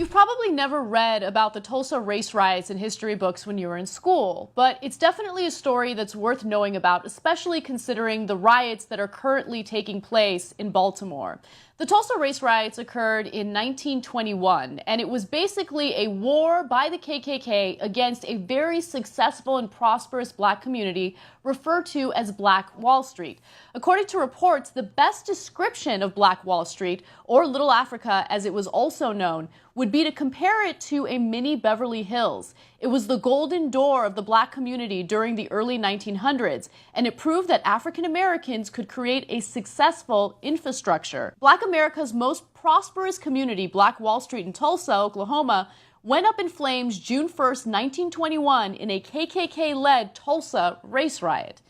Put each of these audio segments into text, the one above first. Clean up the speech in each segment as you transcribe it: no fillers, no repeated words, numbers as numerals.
You've probably never read about the Tulsa race riots in history books when you were in school, but it's definitely a story that's worth knowing about, especially considering the riots that are currently taking place in Baltimore. The Tulsa race riots occurred in 1921, and it was basically a war by the KKK against a very successful and prosperous black community referred to as Black Wall Street. According to reports, the best description of Black Wall Street, or Little Africa as it was also known, would be to compare it to a mini Beverly Hills. It was the golden door of the black community during the early 1900s, and it proved that African Americans could create a successful infrastructure. Black America's most prosperous community, Black Wall Street in Tulsa, Oklahoma, went up in flames June 1st, 1921 in a KKK-led Tulsa race riot.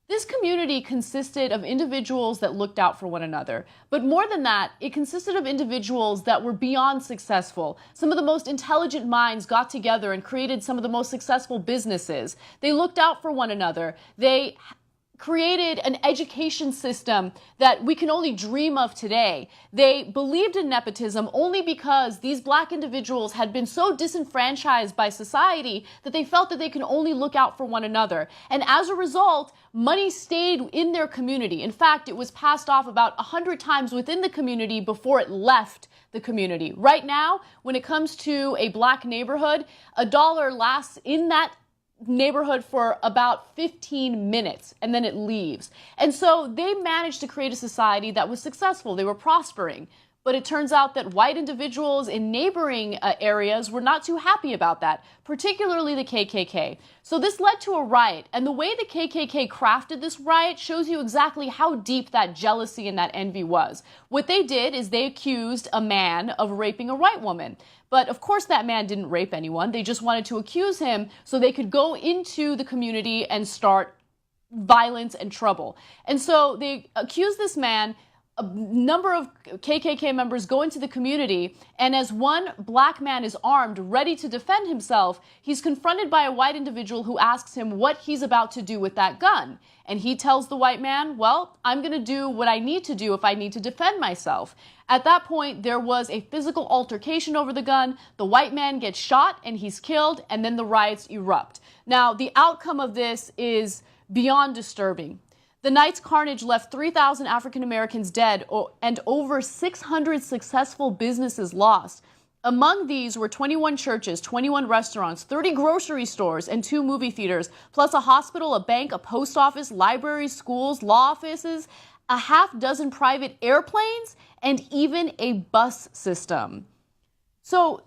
This community consisted of individuals that looked out for one another. But more than that, it consisted of individuals that were beyond successful. Some of the most intelligent minds got together and created some of the most successful businesses. They looked out for one another. They created an education system that we can only dream of today. They believed in nepotism only because these black individuals had been so disenfranchised by society that they felt that they can only look out for one another. And as a result, money stayed in their community. In fact, it was passed off about 100 times within the community before it left the community. Right now, when it comes to a black neighborhood, a dollar lasts in that neighborhood for about 15 minutes and then it leaves. And so they managed to create a society that was successful. They were prospering. But it turns out that white individuals in neighboring areas were not too happy about that, particularly the KKK. So this led to a riot, and the way the KKK crafted this riot shows you exactly how deep that jealousy and that envy was. What they did is they accused a man of raping a white woman. But of course that man didn't rape anyone. They just wanted to accuse him so they could go into the community and start violence and trouble. And so they accused this man. A number of KKK members go into the community, and as one black man is armed, ready to defend himself, he's confronted by a white individual who asks him what he's about to do with that gun. And he tells the white man, well, I'm going to do what I need to do if I need to defend myself. At that point, there was a physical altercation over the gun. The white man gets shot and he's killed, and then the riots erupt. Now, the outcome of this is beyond disturbing. The night's carnage left 3,000 African Americans dead and over 600 successful businesses lost. Among these were 21 churches, 21 restaurants, 30 grocery stores, and 2 movie theaters, plus a hospital, a bank, a post office, libraries, schools, law offices, a half dozen private airplanes, and even a bus system. So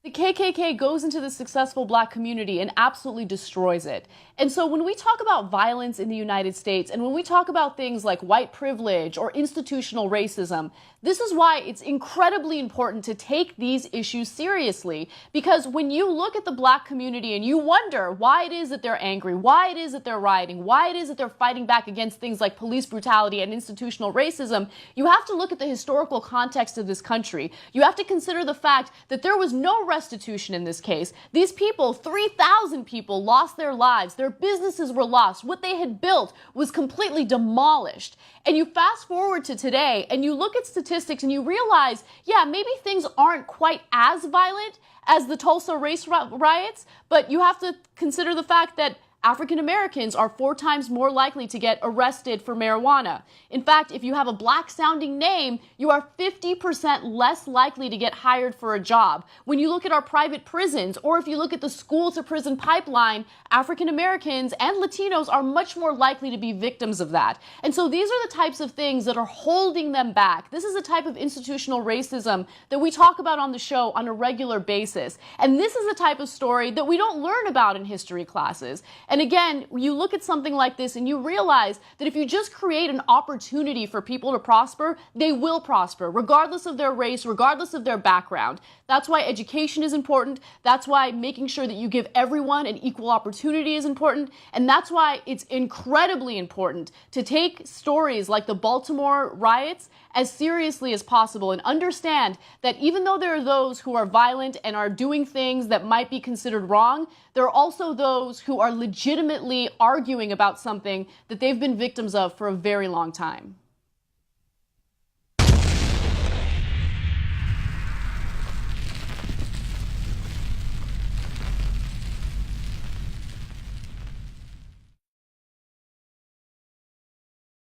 the KKK goes into the successful black community and absolutely destroys it. And so when we talk about violence in the United States, and when we talk about things like white privilege or institutional racism, this is why it's incredibly important to take these issues seriously. Because when you look at the black community and you wonder why it is that they're angry, why it is that they're rioting, why it is that they're fighting back against things like police brutality and institutional racism, you have to look at the historical context of this country. You have to consider the fact that there was no restitution in this case. These people, 3,000 people, lost their lives. Their businesses were lost. What they had built was completely demolished. And you fast forward to today and you look at statistics and you realize, yeah, maybe things aren't quite as violent as the Tulsa race riots, but you have to consider the fact that African Americans are 4 times more likely to get arrested for marijuana. In fact, if you have a black-sounding name, you are 50% less likely to get hired for a job. When you look at our private prisons, or if you look at the school-to-prison pipeline, African Americans and Latinos are much more likely to be victims of that. And so these are the types of things that are holding them back. This is a type of institutional racism that we talk about on the show on a regular basis. And this is a type of story that we don't learn about in history classes. And again, you look at something like this and you realize that if you just create an opportunity for people to prosper, they will prosper, regardless of their race, regardless of their background. That's why education is important. That's why making sure that you give everyone an equal opportunity is important. And that's why it's incredibly important to take stories like the Baltimore riots as seriously as possible and understand that even though there are those who are violent and are doing things that might be considered wrong, there are also those who are legitimately arguing about something that they've been victims of for a very long time.